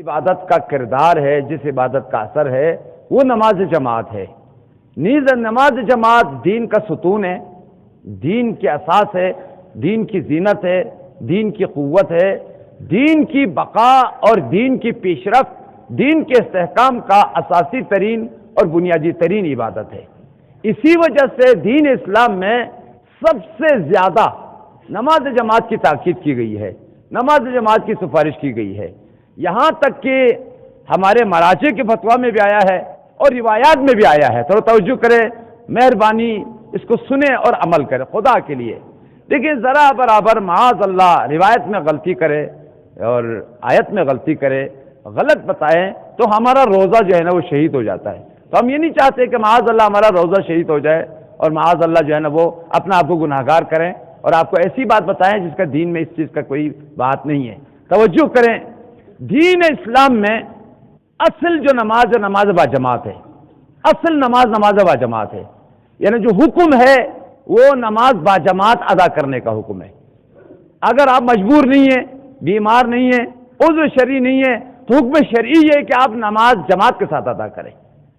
عبادت کا کردار ہے، جس عبادت کا اثر ہے، وہ نماز جماعت ہے۔ نیز نماز جماعت دین کا ستون ہے، دین کے اساس ہے، دین کی زینت ہے، دین کی قوت ہے، دین کی بقا اور دین کی پیشرفت، دین کے استحکام کا اساسی ترین اور بنیادی ترین عبادت ہے۔ اسی وجہ سے دین اسلام میں سب سے زیادہ نماز جماعت کی تاکید کی گئی ہے، نماز جماعت کی سفارش کی گئی ہے، یہاں تک کہ ہمارے مراجع کے فتویٰ میں بھی آیا ہے اور روایات میں بھی آیا ہے۔ تھوڑا توجہ کریں، مہربانی اس کو سنیں اور عمل کریں خدا کے لیے۔ لیکن ذرا برابر معاذ اللہ روایت میں غلطی کرے اور آیت میں غلطی کرے، غلط بتائیں تو ہمارا روزہ جو ہے نا وہ شہید ہو جاتا ہے۔ تو ہم یہ نہیں چاہتے کہ معاذ اللہ ہمارا روزہ شہید ہو جائے اور معاذ اللہ جو ہے نا وہ اپنا آپ کو گناہگار کریں اور آپ کو ایسی بات بتائیں جس کا دین میں اس چیز کا کوئی بات نہیں ہے۔ توجہ کریں، دین اسلام میں اصل جو نماز ہے نماز با جماعت ہے، اصل نماز با جماعت ہے، یعنی جو حکم ہے وہ نماز با جماعت ادا کرنے کا حکم ہے۔ اگر آپ مجبور نہیں ہیں، بیمار نہیں ہیں، عذر شرعی نہیں ہے تو حکم شرعی یہ ہے کہ آپ نماز جماعت کے ساتھ ادا کریں۔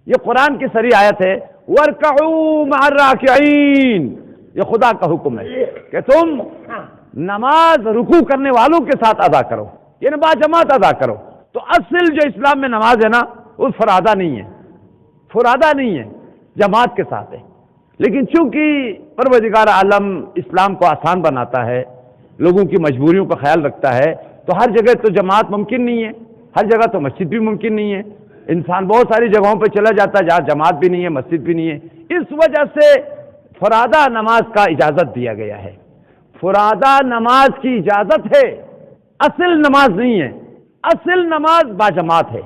یہ قرآن کی صریح آیت ہے، وَارْكَعُوا مَعَ الرَّاكِعِينَ، یہ خدا کا حکم ہے کہ تم نماز رکوع کرنے والوں کے ساتھ ادا کرو، یعنی با جماعت ادا کرو۔ تو اصل جو اسلام میں نماز ہے نا وہ فرادہ نہیں ہے، فرادہ نہیں ہے، جماعت کے ساتھ ہے۔ لیکن چونکہ پروردگار عالم اسلام کو آسان بناتا ہے، لوگوں کی مجبوریوں کا خیال رکھتا ہے، تو ہر جگہ تو جماعت ممکن نہیں ہے، ہر جگہ تو مسجد بھی ممکن نہیں ہے۔ انسان بہت ساری جگہوں پہ چلا جاتا ہے جہاں جماعت بھی نہیں ہے، مسجد بھی نہیں ہے۔ اس وجہ سے فرادہ نماز کا اجازت دیا گیا ہے، فرادہ نماز کی اجازت ہے، اصل نماز نہیں ہے، اصل نماز باجماعت ہے۔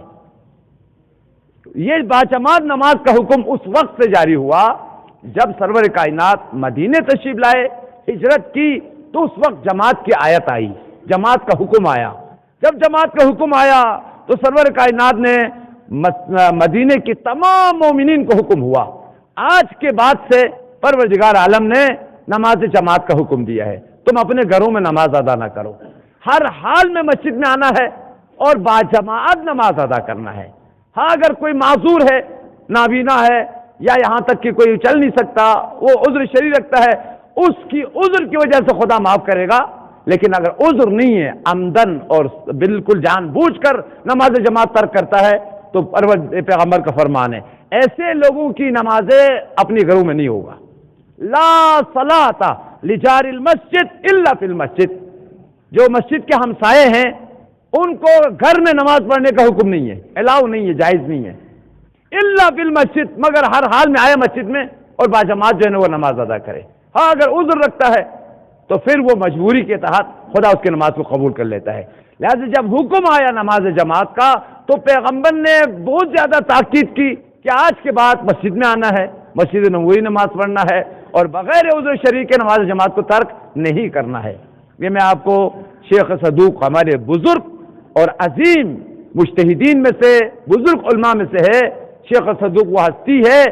یہ باجماعت نماز کا حکم اس وقت سے جاری ہوا جب سرور کائنات مدینے تشریف لائے، ہجرت کی، تو اس وقت جماعت کی آیت آئی، جماعت کا حکم آیا۔ جب جماعت کا حکم آیا تو سرور کائنات نے مدینے کی تمام مومنین کو حکم ہوا، آج کے بعد سے پروردگار عالم نے نماز جماعت کا حکم دیا ہے، تم اپنے گھروں میں نماز ادا نہ کرو، ہر حال میں مسجد میں آنا ہے اور باجماعت نماز ادا کرنا ہے۔ ہاں اگر کوئی معذور ہے، نابینا ہے، یا یہاں تک کہ کوئی چل نہیں سکتا، وہ عذر شرعی رکھتا ہے، اس کی عذر کی وجہ سے خدا معاف کرے گا۔ لیکن اگر عذر نہیں ہے، عمدن اور بالکل جان بوجھ کر نماز جماعت ترک کرتا ہے تو پیغمبر کا فرمان ہے ایسے لوگوں کی نمازیں اپنی گھروں میں نہیں ہوگا۔ لا صلاۃ لجار المسجد الا فی المسجد، جو مسجد کے ہمسائے ہیں ان کو گھر میں نماز پڑھنے کا حکم نہیں ہے، الاؤ نہیں ہے، جائز نہیں ہے، الا فی المسجد، مگر ہر حال میں آئے مسجد میں اور باجماعت جو ہے نا وہ نماز ادا کرے۔ ہاں اگر عذر رکھتا ہے تو پھر وہ مجبوری کے تحت خدا اس کی نماز کو قبول کر لیتا ہے۔ لہذا جب حکم آیا نماز جماعت کا تو پیغمبر نے بہت زیادہ تاکید کی کہ آج کے بعد مسجد میں آنا ہے، مسجد نبوی نماز پڑھنا ہے اور بغیر عذر شرعی کے نماز جماعت کو ترک نہیں کرنا ہے۔ یہ میں آپ کو شیخ صدوق ہمارے بزرگ اور عظیم مجتہدین میں سے، بزرگ علماء میں سے ہے، شیخ صدوق وہ ہستی ہے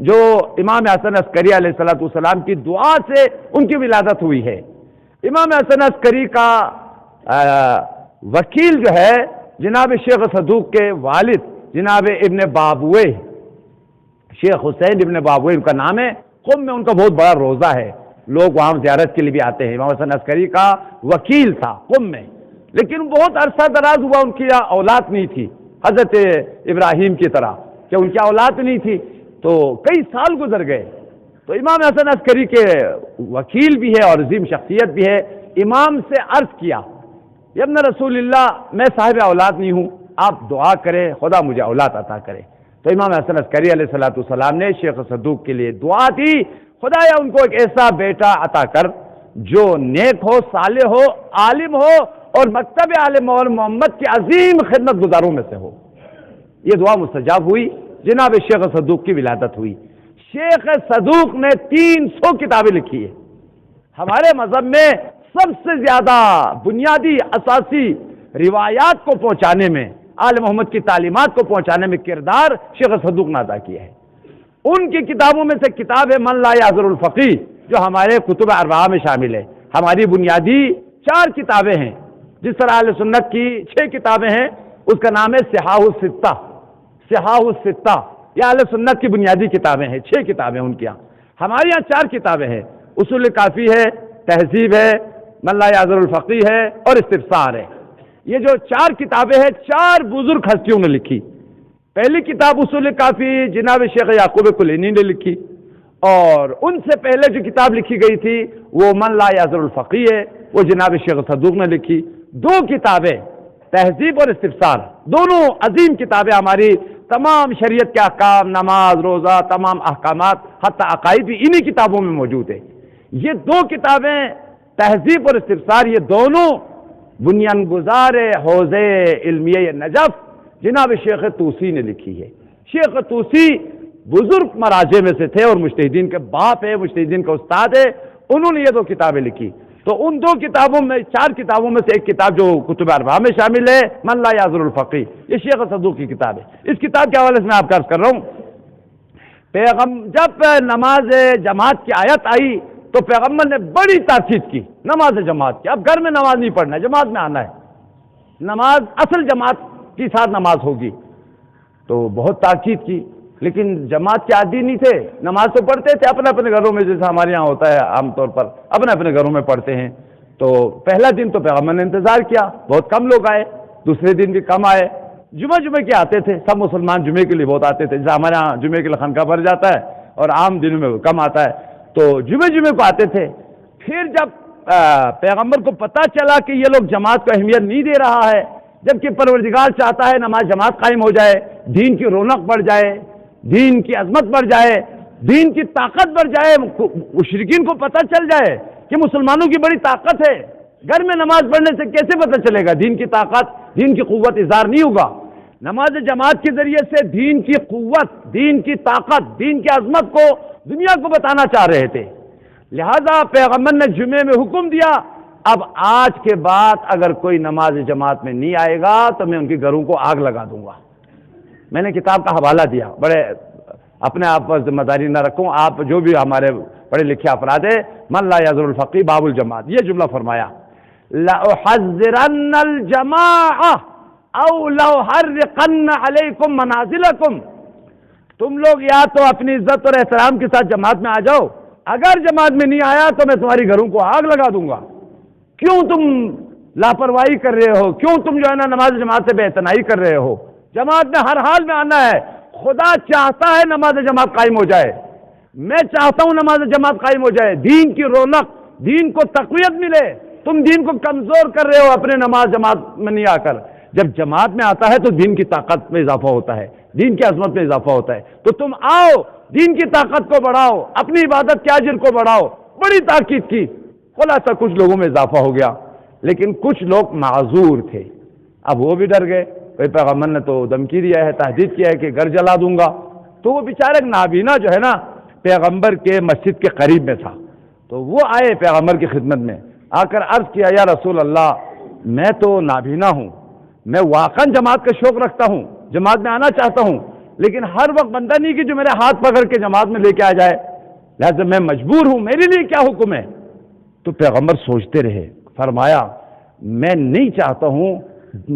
جو امام حسن عسکری علیہ السلام کی دعا سے ان کی ولادت ہوئی ہے۔ امام حسن عسکری کا وکیل جو ہے جناب شیخ صدوق کے والد جناب ابن بابوے، شیخ حسین ابن بابوے ان کا نام ہے۔ قم میں ان کا بہت بڑا روزہ ہے، لوگ وہاں زیارت کے لیے بھی آتے ہیں۔ امام حسن عسکری کا وکیل تھا قم میں، لیکن بہت عرصہ دراز ہوا ان کی اولاد نہیں تھی، حضرت ابراہیم کی طرح کہ ان کی اولاد نہیں تھی، تو کئی سال گزر گئے۔ تو امام حسن عسکری کے وکیل بھی ہے اور عظیم شخصیت بھی ہے، امام سے عرض کیا یا ابن رسول اللہ میں صاحب اولاد نہیں ہوں، آپ دعا کریں خدا مجھے اولاد عطا کرے۔ تو امام حسن عسکری علیہ السلام نے شیخ صدوق کے لیے دعا دی، خدایا ان کو ایک ایسا بیٹا عطا کر جو نیک ہو، صالح ہو، عالم ہو اور مکتب آل محمد کی عظیم خدمت گزاروں میں سے ہو۔ یہ دعا مستجاب ہوئی، جناب شیخ صدوق کی ولادت ہوئی۔ شیخ صدوق نے 300 کتابیں لکھی ہے۔ ہمارے مذہب میں سب سے زیادہ بنیادی اساسی روایات کو پہنچانے میں، آل محمد کی تعلیمات کو پہنچانے میں کردار شیخ صدوق نے ادا کیا ہے۔ ان کی کتابوں میں سے کتاب ہے من لا یحضر الفقیہ، جو ہمارے کتب اربعہ میں شامل ہے۔ ہماری بنیادی 4 کتابیں ہیں، جس طرح اہل سنت کی 6 کتابیں ہیں، اس کا نام ہے صحاح الستہ. صحاح الستہ یہ اہل سنت کی بنیادی کتابیں ہیں، 6 کتابیں ان کے یہاں. ہمارے یہاں 4 کتابیں ہیں، اصول کافی ہے، تہذیب ہے، من لا یعذر الفقیہ ہے اور استفسار ہے. یہ جو 4 کتابیں ہیں 4 بزرگ ہستیوں نے لکھی. پہلی کتاب اصول کافی جناب شیخ یعقوب کلینی نے لکھی، اور ان سے پہلے جو کتاب لکھی گئی تھی وہ من لا یعذر الفقیہ ہے، وہ جناب شیخ صدوق نے لکھی. 2 کتابیں تہذیب اور استفسار، دونوں عظیم کتابیں ہماری تمام شریعت کے احکام، نماز، روزہ، تمام احکامات حتی عقائد بھی انہی کتابوں میں موجود ہے. یہ 2 کتابیں تہذیب اور استفسار یہ دونوں بنیان گزار حوزے علمیہ نجف جناب شیخ طوسی نے لکھی ہے. شیخ طوسی بزرگ مراجع میں سے تھے اور مجتہدین کے باپ ہے، مجتہدین کا استاد ہے. انہوں نے یہ 2 کتابیں لکھی. تو ان 2 کتابوں میں 4 کتابوں میں سے ایک کتاب جو کتب اربعہ میں شامل ہے من لا یعذر الفقیہ، یہ شیخ صدوق کی کتاب ہے. اس کتاب کے حوالے سے میں آپ کا عرض کر رہا ہوں، جب نماز جماعت کی آیت آئی تو پیغمبر نے بڑی تاکید کی نماز جماعت کی. اب گھر میں نماز نہیں پڑھنا ہے، جماعت میں آنا ہے. نماز اصل جماعت کی ساتھ نماز ہوگی. تو بہت تاکید کی، لیکن جماعت کے عادی نہیں تھے. نماز تو پڑھتے تھے اپنے اپنے گھروں میں، جیسا ہمارے یہاں ہوتا ہے عام طور پر اپنے اپنے گھروں میں پڑھتے ہیں. تو پہلا دن تو پیغمبر نے انتظار کیا، بہت کم لوگ آئے. دوسرے دن بھی کم آئے. جمعے کے آتے تھے، سب مسلمان جمعے کے لیے بہت آتے تھے. جیسا ہمارے یہاں جمعے کے لیے خانقاہ بھر جاتا ہے اور عام دنوں میں کم آتا ہے، تو جمعے کو آتے تھے. پھر جب پیغمبر کو پتہ چلا کہ یہ لوگ جماعت کو اہمیت نہیں دے رہا ہے، جبکہ پروردگار چاہتا ہے نماز جماعت قائم ہو جائے، دین کی رونق بڑھ جائے، دین کی عظمت بڑھ جائے، دین کی طاقت بڑھ جائے، مشرکین کو پتہ چل جائے کہ مسلمانوں کی بڑی طاقت ہے. گھر میں نماز پڑھنے سے کیسے پتہ چلے گا دین کی طاقت، دین کی قوت اظہار نہیں ہوگا. نماز جماعت کے ذریعے سے دین کی قوت، دین کی طاقت، دین کی عظمت کو دنیا کو بتانا چاہ رہے تھے. لہذا پیغمبر نے جمعے میں حکم دیا اب آج کے بعد اگر کوئی نماز جماعت میں نہیں آئے گا تو میں ان کے گھروں کو آگ لگا دوں گا. میں نے کتاب کا حوالہ دیا، بڑے اپنے آپ پر ذمہ داری نہ رکھوں، آپ جو بھی ہمارے پڑھے لکھے افراد ہیں، من لا یعذر الفقیہ باب الجماعت، یہ جملہ فرمایا لأحذرن الجماعہ او لأحرقن علیکم منازلکم. تم لوگ یا تو اپنی عزت اور احترام کے ساتھ جماعت میں آ جاؤ، اگر جماعت میں نہیں آیا تو میں تمہاری گھروں کو آگ لگا دوں گا. کیوں تم لاپرواہی کر رہے ہو؟ کیوں تم جو ہے نا نماز جماعت سے بے اعتنائی کر رہے ہو؟ جماعت میں ہر حال میں آنا ہے. خدا چاہتا ہے نماز جماعت قائم ہو جائے، میں چاہتا ہوں نماز جماعت قائم ہو جائے، دین کی رونق، دین کو تقویت ملے. تم دین کو کمزور کر رہے ہو اپنے نماز جماعت میں نہیں آ کر. جب جماعت میں آتا ہے تو دین کی طاقت میں اضافہ ہوتا ہے، دین کی عظمت میں اضافہ ہوتا ہے. تو تم آؤ، دین کی طاقت کو بڑھاؤ، اپنی عبادت کے اجر کو بڑھاؤ. بڑی تاکید کی. خلاصہ کچھ لوگوں میں اضافہ ہو گیا، لیکن کچھ لوگ معذور تھے. اب وہ بھی ڈر گئے، پیغمبر نے تو دھمکی دیا ہے، تہدید کیا ہے کہ گھر جلا دوں گا. تو وہ بیچارہ ایک نابینا جو ہے نا پیغمبر کے مسجد کے قریب میں تھا، تو وہ آئے پیغمبر کی خدمت میں، آ کر عرض کیا یا رسول اللہ میں تو نابینا ہوں، میں واقعا جماعت کا شوق رکھتا ہوں، جماعت میں آنا چاہتا ہوں، لیکن ہر وقت بندہ نہیں کہ جو میرے ہاتھ پکڑ کے جماعت میں لے کے آ جائے، لہذا میں مجبور ہوں، میرے لیے کیا حکم ہے؟ تو پیغمبر سوچتے رہے. فرمایا میں نہیں چاہتا ہوں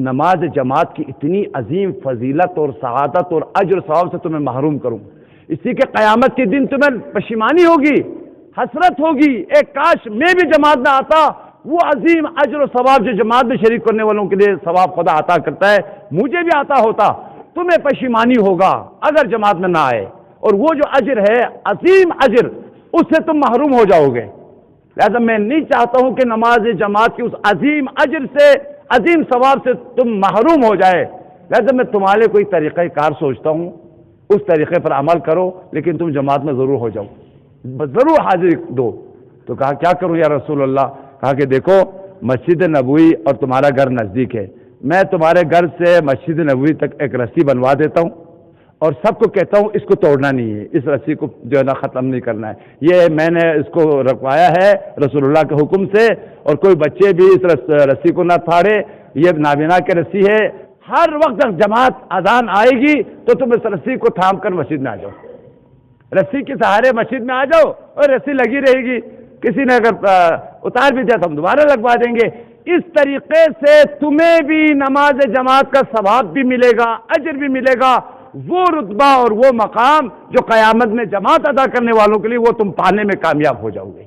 نماز جماعت کی اتنی عظیم فضیلت اور سعادت اور اجر و ثواب سے تمہیں محروم کروں، اسی کے قیامت کے دن تمہیں پشیمانی ہوگی، حسرت ہوگی. ایک کاش میں بھی جماعت میں آتا، وہ عظیم اجر و ثواب جو جماعت میں شریک کرنے والوں کے لیے ثواب خدا عطا کرتا ہے مجھے بھی عطا ہوتا. تمہیں پشیمانی ہوگا اگر جماعت میں نہ آئے، اور وہ جو اجر ہے عظیم اجر اس سے تم محروم ہو جاؤ گے. لہذا میں نہیں چاہتا ہوں کہ نماز جماعت کی اس عظیم اجر سے، عظیم ثواب سے تم محروم ہو جائے. لہذا میں تمہارے کوئی طریقہ کار سوچتا ہوں، اس طریقے پر عمل کرو، لیکن تم جماعت میں ضرور ہو جاؤ، ضرور حاضر دو. تو کہا کیا کروں یا رسول اللہ؟ کہا کہ دیکھو مسجد نبوی اور تمہارا گھر نزدیک ہے، میں تمہارے گھر سے مسجد نبوی تک ایک رسی بنوا دیتا ہوں اور سب کو کہتا ہوں اس کو توڑنا نہیں ہے، اس رسی کو جو ہے نا ختم نہیں کرنا ہے، یہ میں نے اس کو رکھوایا ہے رسول اللہ کے حکم سے، اور کوئی بچے بھی اس رسی کو نہ پھاڑے، یہ نابینا کی رسی ہے. ہر وقت جماعت اذان آئے گی تو تم اس رسی کو تھام کر مسجد میں آ جاؤ، رسی کے سہارے مسجد میں آ جاؤ، اور رسی لگی رہے گی، کسی نے اگر اتار بھی دیا تو ہم دوبارہ لگوا دیں گے. اس طریقے سے تمہیں بھی نماز جماعت کا ثواب بھی ملے گا، اجر بھی ملے گا، وہ رتبہ اور وہ مقام جو قیامت میں جماعت ادا کرنے والوں کے لیے وہ تم پانے میں کامیاب ہو جاؤ گے۔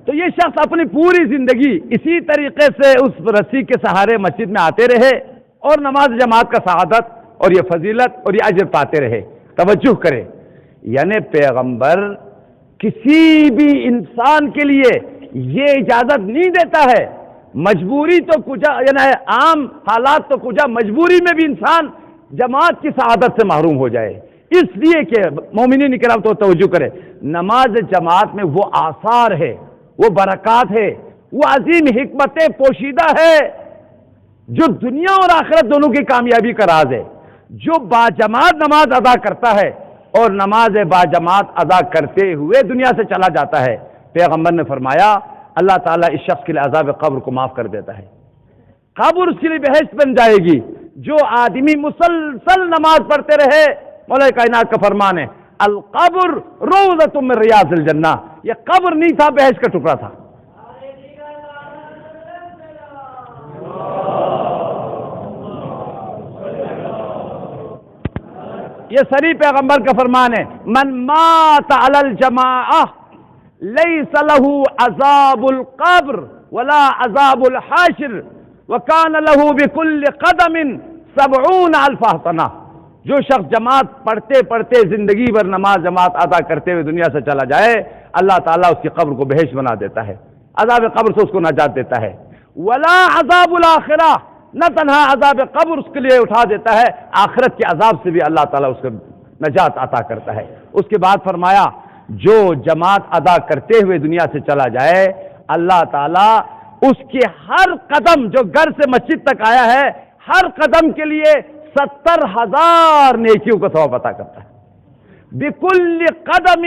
تو یہ شخص اپنی پوری زندگی اسی طریقے سے اس رسی کے سہارے مسجد میں آتے رہے اور نماز جماعت کا سعادت اور یہ فضیلت اور یہ اجر پاتے رہے۔ توجہ کرے، یعنی پیغمبر کسی بھی انسان کے لیے یہ اجازت نہیں دیتا ہے، مجبوری تو کجا، یعنی عام حالات تو کجا، مجبوری میں بھی انسان جماعت کی سعادت سے محروم ہو جائے۔ اس لیے کہ مومنین کرام تو توجہ کرے، نماز جماعت میں وہ آثار ہے، وہ برکات ہے، وہ عظیم حکمتیں پوشیدہ ہے جو دنیا اور آخرت دونوں کی کامیابی کا راز ہے۔ جو باجماعت نماز ادا کرتا ہے اور نماز باجماعت ادا کرتے ہوئے دنیا سے چلا جاتا ہے، پیغمبر نے فرمایا اللہ تعالیٰ اس شخص کے لیے عذاب قبر کو معاف کر دیتا ہے، قبر اس کے لیے بہشت بن جائے گی۔ جو آدمی مسلسل نماز پڑھتے رہے، مولا کائنات کا فرمان ہے القبر روضۃ من ریاض الجنہ، یہ قبر نہیں تھا، بہشت کا ٹکڑا تھا۔ یہ صریح پیغمبر کا فرمان ہے من مات علی الجماعہ لیس له عذاب القبر ولا عذاب الحاشر وکان له بكل قدم 70,000 حسنہ۔ جو شخص جماعت پڑھتے پڑھتے زندگی بھر نماز جماعت ادا کرتے ہوئے دنیا سے چلا جائے، اللہ تعالیٰ اس کی قبر کو بہشت بنا دیتا ہے، عذاب قبر سے اس کو نجات دیتا ہے۔ ولا عذاب الاخرہ، نہ تنہا عذاب قبر اس کے لیے اٹھا دیتا ہے، آخرت کے عذاب سے بھی اللہ تعالیٰ اس کو نجات عطا کرتا ہے۔ اس کے بعد فرمایا جو جماعت ادا کرتے ہوئے دنیا سے چلا جائے، اللہ تعالیٰ اس کے ہر قدم جو گھر سے مسجد تک آیا ہے، ہر قدم کے لیے 70,000 نیکیوں کا ثواب عطا کرتا ہے۔ بکل قدم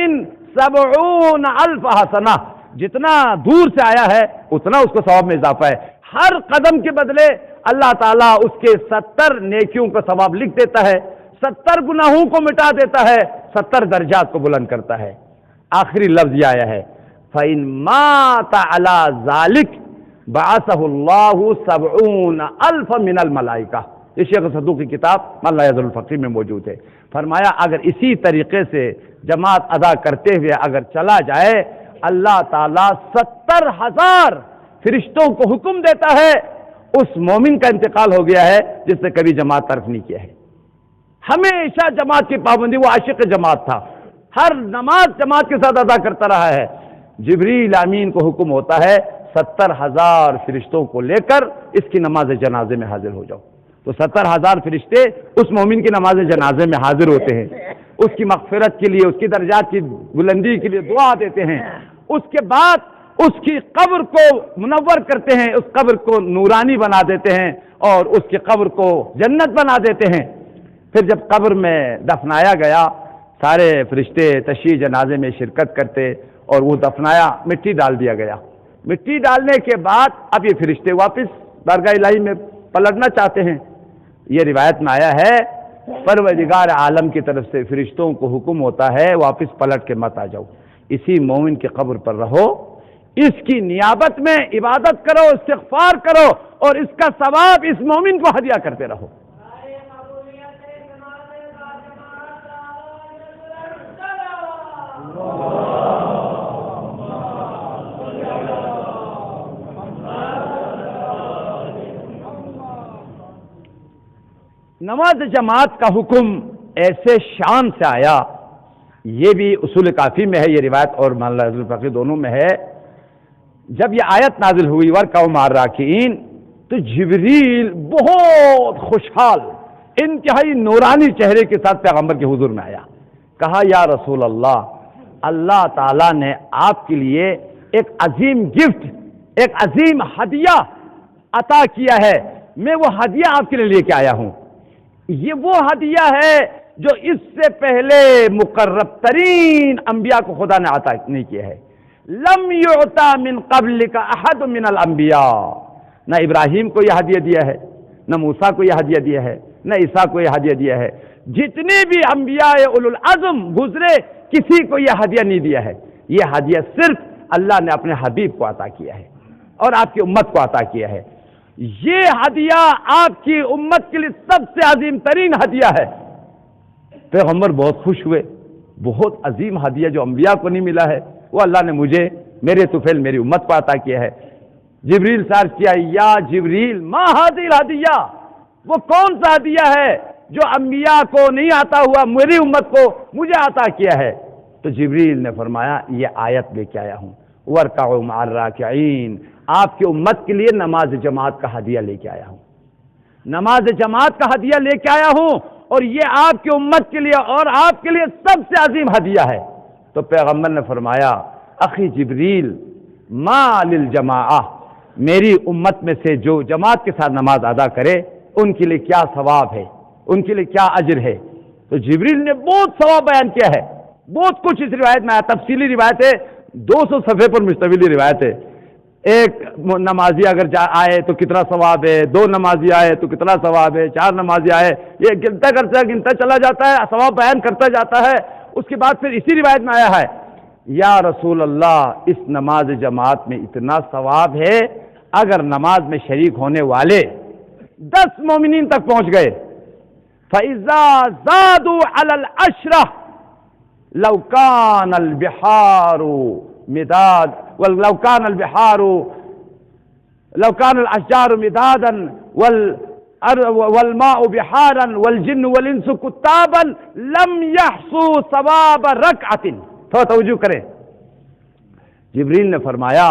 70,000 حسنہ، جتنا دور سے آیا ہے اتنا اس کو ثواب میں اضافہ ہے۔ ہر قدم کے بدلے اللہ تعالیٰ اس کے 70 نیکیوں کا ثواب لکھ دیتا ہے، 70 گناہوں کو مٹا دیتا ہے، 70 درجات کو بلند کرتا ہے۔ آخری لفظ یہ آیا ہے فَإِن مَاتَ عَلَى ذَلِكَ بَعَثَهُ اللَّهُ 70,000 مِنَ الْمَلَائِكَةِ، یہ شیخ صدوق کی کتاب من لا یزال الفقیر میں موجود ہے۔ فرمایا اگر اسی طریقے سے جماعت ادا کرتے ہوئے اگر چلا جائے، اللہ تعالیٰ 70,000 فرشتوں کو حکم دیتا ہے اس مومن کا انتقال ہو گیا ہے جس نے کبھی جماعت ترک نہیں کیا ہے، ہمیشہ جماعت کی پابندی، وہ عاشق جماعت تھا، ہر نماز جماعت کے ساتھ ادا کرتا رہا ہے۔ جبریل امین کو حکم ہوتا ہے 70,000 فرشتوں کو لے کر اس کی نماز جنازے میں حاضر ہو جاؤ، تو 70,000 فرشتے اس مومن کی نماز جنازے میں حاضر ہوتے ہیں، اس کی مغفرت کے لیے، اس کی درجات کی بلندی کے لیے دعا دیتے ہیں۔ اس کے بعد اس کی قبر کو منور کرتے ہیں، اس قبر کو نورانی بنا دیتے ہیں اور اس کی قبر کو جنت بنا دیتے ہیں۔ پھر جب قبر میں دفنایا گیا، سارے فرشتے تشییع جنازے میں شرکت کرتے اور وہ دفنایا، مٹی ڈال دیا گیا۔ مٹی ڈالنے کے بعد اب یہ فرشتے واپس بارگاہ الہی میں پلٹنا چاہتے ہیں۔ یہ روایت میں آیا ہے پروردگار عالم کی طرف سے فرشتوں کو حکم ہوتا ہے واپس پلٹ کے مت آ جاؤ، اسی مومن کی قبر پر رہو، اس کی نیابت میں عبادت کرو، استغفار کرو اور اس کا ثواب اس مومن کو ہدیہ کرتے رہو۔ نماز جماعت کا حکم ایسے شان سے آیا، یہ بھی اصول کافی میں ہے یہ روایت اور من لا یزال الفقیر دونوں میں ہے۔ جب یہ آیت نازل ہوئی وَارْكَعُوا مَعَ الرَّاكِعِينَ، تو جبریل بہت خوشحال انتہائی نورانی چہرے کے ساتھ پیغمبر کے حضور میں آیا، کہا یا رسول اللہ، اللہ تعالیٰ نے آپ کے لیے ایک عظیم گفٹ، ایک عظیم ہدیہ عطا کیا ہے، میں وہ ہدیہ آپ کے لیے لے کے آیا ہوں۔ یہ وہ ہدیہ ہے جو اس سے پہلے مقرب ترین انبیاء کو خدا نے عطا نہیں کیا ہے۔ لم یعطا من قبلک احد من الانبیاء، نہ ابراہیم کو یہ ہدیہ دیا ہے، نہ موسیٰ کو یہ ہدیہ دیا ہے، نہ عیسیٰ کو یہ ہدیہ دیا ہے. جتنے بھی انبیاء اولو العزم گزرے کسی کو یہ ہدیہ نہیں دیا ہے. یہ ہدیہ صرف اللہ نے اپنے حبیب کو عطا کیا ہے اور آپ کی امت کو عطا کیا ہے. یہ ہدیہ آپ کی امت کے لیے سب سے عظیم ترین ہدیہ ہے. پیغمبر بہت خوش ہوئے، بہت عظیم ہدیہ جو انبیاء کو نہیں ملا ہے وہ اللہ نے مجھے، میرے طفیل میری امت کو عطا کیا ہے. جبریل سے عرض کیا، یا جبریل ما ہذہ الہدیہ، وہ کون سا ہدیہ ہے جو انبیاء کو نہیں عطا ہوا، میری امت کو مجھے عطا کیا ہے؟ تو جبریل نے فرمایا یہ آیت لے کے آیا ہوں، وَارْكَعُوا مَعَ الرَّاكِعِينَ، آپ کی امت کے لیے نماز جماعت کا ہدیہ لے کے آیا ہوں، نماز جماعت کا ہدیہ لے کے آیا ہوں، اور یہ آپ کی امت کے لیے اور آپ کے لیے سب سے عظیم ہدیہ ہے. تو پیغمبر نے فرمایا، اخی جبریل ما للجماعہ، میری امت میں سے جو جماعت کے ساتھ نماز ادا کرے ان کے لیے کیا ثواب ہے، ان کے لیے کیا اجر ہے؟ تو جبریل نے بہت ثواب بیان کیا ہے، بہت کچھ اس روایت میں آیا. تفصیلی روایت ہے، 200 صفحے پر مشتمل روایت ہے. ایک نمازی اگر آئے تو کتنا ثواب ہے، 2 نمازی آئے تو کتنا ثواب ہے، 4 نمازی آئے، یہ گنتا چلا جاتا ہے، ثواب بیان کرتا جاتا ہے. اس کے بعد پھر اسی روایت میں آیا ہے، یا رسول اللہ اس نماز جماعت میں اتنا ثواب ہے اگر نماز میں شریک ہونے والے 10 مومنین تک پہنچ گئے، فَإِذَا زَادُوا عَلَى الْعَشْرَةِ لَوْ كَانَ الْبِحَارُ مِدَادًا وَلَوْ كَانَ الْبِحَارُ لَوْ كَانَ الْأَشْجَارُ مِدَادًا وَالْمَاءُ بِحَارًا وَالْجِنُّ وَالْإِنسُ كُتَّابًا لَمْ يَحْصُوا ثَوَابَ رَكْعَةٍ. تو توجہ کریں، جبریل نے فرمایا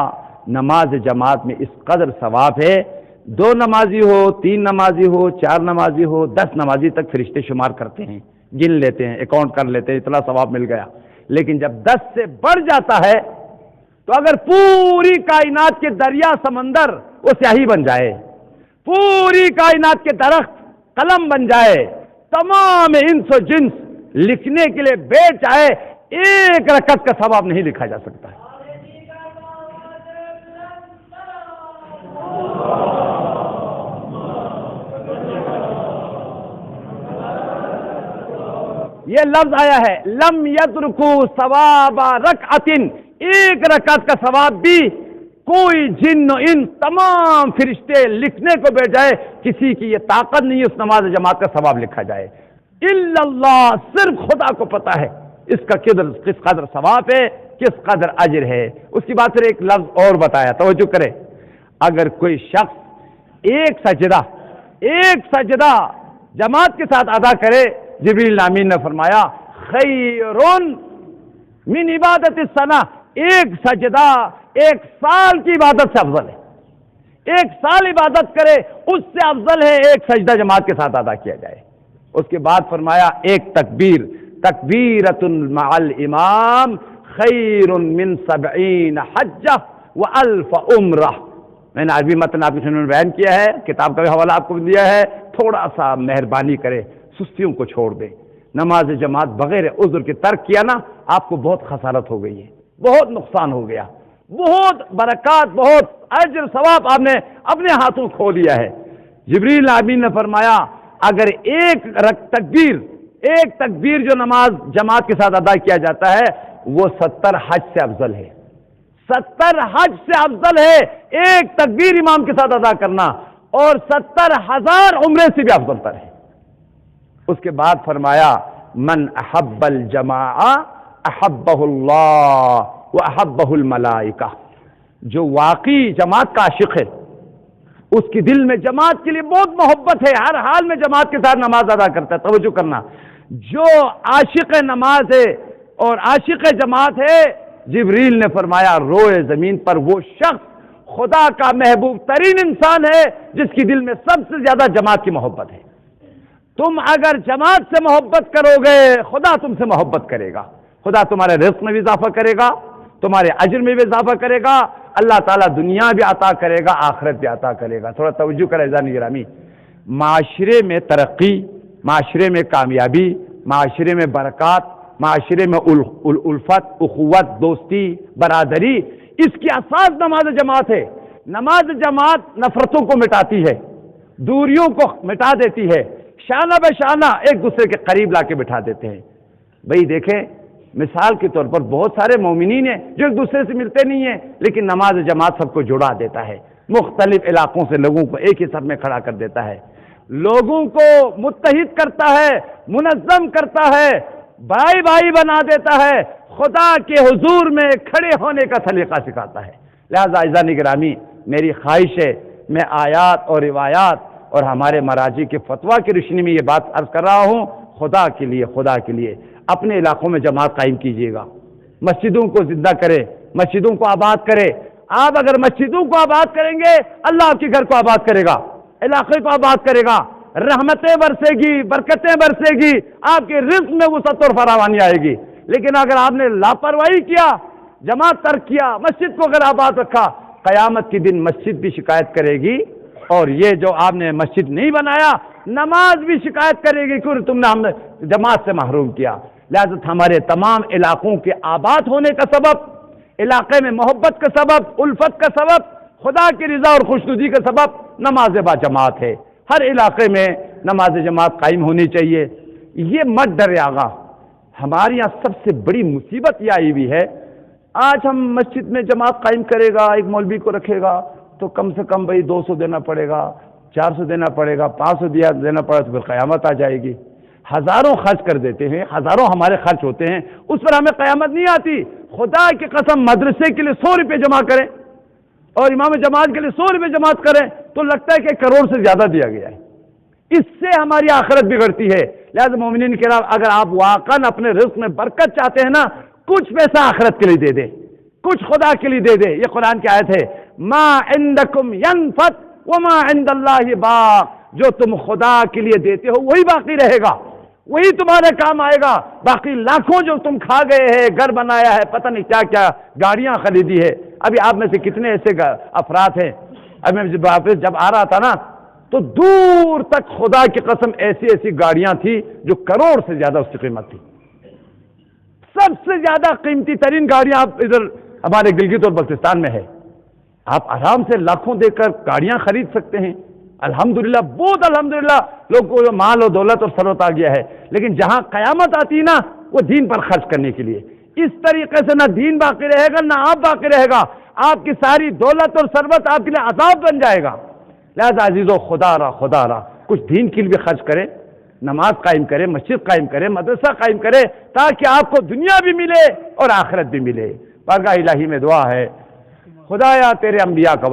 نماز جماعت میں اس قدر ثواب ہے، 2 نمازی ہو، 3 نمازی ہو، 4 نمازی ہو، 10 نمازی تک فرشتے شمار کرتے ہیں، گن لیتے ہیں، اکاؤنٹ کر لیتے ہیں، اتنا ثواب مل گیا. لیکن جب 10 سے بڑھ جاتا ہے تو اگر پوری کائنات کے دریا سمندر وہ سیاہی بن جائے، پوری کائنات کے درخت قلم بن جائے، تمام انس و جنس لکھنے کے لیے بیٹھ جائے، ایک رکعت کا ثواب نہیں لکھا جا سکتا ہے. یہ لفظ آیا ہے لم یدرکوا ثواب رکعت، ایک رکعت کا ثواب بھی کوئی جن و انس تمام فرشتے لکھنے کو بیٹھ جائے، کسی کی یہ طاقت نہیں اس نماز جماعت کا ثواب لکھا جائے الا اللہ، صرف خدا کو پتا ہے اس کا کس قدر ثواب ہے، کس قدر اجر ہے. اس کی بات پھر ایک لفظ اور بتایا، توجہ کرے، اگر کوئی شخص ایک سجدہ جماعت کے ساتھ ادا کرے، جبریل امین نے فرمایا خیر من عبادت السنہ، ایک سجدہ 1 سال کی عبادت سے افضل ہے. 1 سال عبادت کرے اس سے افضل ہے 1 سجدہ جماعت کے ساتھ ادا کیا جائے. اس کے بعد فرمایا ایک تکبیرۃ مع الامام خیر من 70 حجہ و1000 عمرہ. میں نے عربی متن آپ کے سامنے بیان کیا ہے، کتاب کا بھی حوالہ آپ کو دیا ہے. تھوڑا سا مہربانی کرے، سستیوں کو چھوڑ دے. نماز جماعت بغیر عذر کے ترک کیا نا، آپ کو بہت خسارت ہو گئی ہے، بہت نقصان ہو گیا، بہت برکات، بہت اجر ثواب آپ نے اپنے ہاتھوں کھو لیا ہے. جبریل امین نے فرمایا اگر ایک تکبیر جو نماز جماعت کے ساتھ ادا کیا جاتا ہے وہ 70 حج سے افضل ہے، 70 حج سے افضل ہے ایک تکبیر امام کے ساتھ ادا کرنا، اور 70,000 عمرے سے بھی افضل تر ہے. اس کے بعد فرمایا من احب الجماعہ احبہ اللہ واحبہ الملائکہ، جو واقعی جماعت کا عاشق ہے، اس کی دل میں جماعت کے لیے بہت محبت ہے، ہر حال میں جماعت کے ساتھ نماز ادا کرتا ہے. توجہ کرنا، جو عاشق نماز ہے اور عاشق جماعت ہے، جبریل نے فرمایا روئے زمین پر وہ شخص خدا کا محبوب ترین انسان ہے جس کی دل میں سب سے زیادہ جماعت کی محبت ہے. تم اگر جماعت سے محبت کرو گے خدا تم سے محبت کرے گا، خدا تمہارے رزق میں بھی اضافہ کرے گا، تمہارے اجر میں بھی اضافہ کرے گا، اللہ تعالیٰ دنیا بھی عطا کرے گا، آخرت بھی عطا کرے گا. تھوڑا توجہ کرے عزیزان گرامی، معاشرے میں ترقی، معاشرے میں کامیابی، معاشرے میں برکات، معاشرے میں الفت، اخوت، دوستی، برادری، اس کی اساس نماز جماعت ہے. نماز جماعت نفرتوں کو مٹاتی ہے، دوریوں کو مٹا دیتی ہے، شانہ بہ شانہ ایک دوسرے کے قریب لا کے بٹھا دیتے ہیں۔ بھئی دیکھیں، مثال کے طور پر بہت سارے مومنین ہیں جو ایک دوسرے سے ملتے نہیں ہیں، لیکن نماز جماعت سب کو جڑا دیتا ہے، مختلف علاقوں سے لوگوں کو ایک ہی صف میں کھڑا کر دیتا ہے، لوگوں کو متحد کرتا ہے، منظم کرتا ہے، بھائی بھائی بنا دیتا ہے، خدا کے حضور میں کھڑے ہونے کا سلیقہ سکھاتا ہے۔ لہذا عزیزان گرامی، میری خواہش ہے میں آیات اور روایات اور ہمارے مراجع کے فتویٰ کی روشنی میں یہ بات عرض کر رہا ہوں، خدا کے لیے اپنے علاقوں میں جماعت قائم کیجیے گا، مسجدوں کو زندہ کرے، مسجدوں کو آباد کرے۔ آپ اگر مسجدوں کو آباد کریں گے، اللہ آپ کے گھر کو آباد کرے گا، علاقے کو آباد کرے گا، رحمتیں برسے گی، برکتیں برسے گی، آپ کے رزق میں وسعت اور فراوانی آئے گی۔ لیکن اگر آپ نے لاپرواہی کیا، جماعت ترک کیا، مسجد کو اگر آباد رکھا، قیامت کے دن مسجد بھی شکایت کرے گی، اور یہ جو آپ نے مسجد نہیں بنایا، نماز بھی شکایت کرے گی کہ تم نے ہم جماعت سے محروم کیا۔ لہذا ہمارے تمام علاقوں کے آباد ہونے کا سبب، علاقے میں محبت کا سبب، الفت کا سبب، خدا کی رضا اور خوشنودی کا سبب نماز با جماعت ہے۔ ہر علاقے میں نماز جماعت قائم ہونی چاہیے۔ یہ مت ڈرے آغا، ہمارے یہاں سب سے بڑی مصیبت یہ آئی ہوئی ہے، آج ہم مسجد میں جماعت قائم کرے گا، ایک مولوی کو رکھے گا تو کم سے کم بھائی 200 دینا پڑے گا، 400 دینا پڑے گا، 500 دینا پڑے تو پھر قیامت آ جائے گی۔ ہزاروں خرچ کر دیتے ہیں، ہزاروں ہمارے خرچ ہوتے ہیں، اس پر ہمیں قیامت نہیں آتی۔ خدا کی قسم مدرسے کے لیے 100 روپے جمع کریں اور امام جماعت کے لیے 100 روپے جمع کریں تو لگتا ہے کہ 1 کروڑ سے زیادہ دیا گیا ہے۔ اس سے ہماری آخرت بگڑتی ہے۔ لہذا مومنین کرام، اگر آپ واقعاً اپنے رزق میں برکت چاہتے ہیں نا، کچھ پیسہ آخرت کے لیے دے دے، کچھ خدا کے لیے دے دے۔ یہ قرآن کی آیت ہے، ما عندکم ینفد وما عند اللہ باق، جو تم خدا کے لیے دیتے ہو وہی باقی رہے گا، وہی تمہارے کام آئے گا۔ باقی لاکھوں جو تم کھا گئے ہیں، گھر بنایا ہے، پتہ نہیں کیا کیا گاڑیاں خریدی ہے، ابھی آپ میں سے کتنے ایسے افراد ہیں، ابھی میں جب آ رہا تھا نا تو دور تک خدا کی قسم ایسی ایسی گاڑیاں تھی جو کروڑ سے زیادہ اس کی قیمت تھی۔ سب سے زیادہ قیمتی ترین گاڑیاں آپ ادھر ہمارے گلگت اور بلتستان میں ہے، آپ آرام سے لاکھوں دے کر گاڑیاں خرید سکتے ہیں۔ الحمدللہ، بہت الحمدللہ لوگوں کو مال اور دولت اور ثروت آ گیا ہے، لیکن جہاں قیامت آتی نا وہ دین پر خرچ کرنے کے لیے، اس طریقے سے نہ دین باقی رہے گا نہ آپ باقی رہے گا، آپ کی ساری دولت اور ثروت آپ کے لیے عذاب بن جائے گا۔ لہذا عزیزو، خدا را کچھ دین کے لیے بھی خرچ کرے، نماز قائم کرے، مسجد قائم کرے، مدرسہ قائم کرے، تاکہ آپ کو دنیا بھی ملے اور آخرت بھی ملے۔ بارگاہ الہی میں دعا ہے، خدایا تیرے انبیاء کا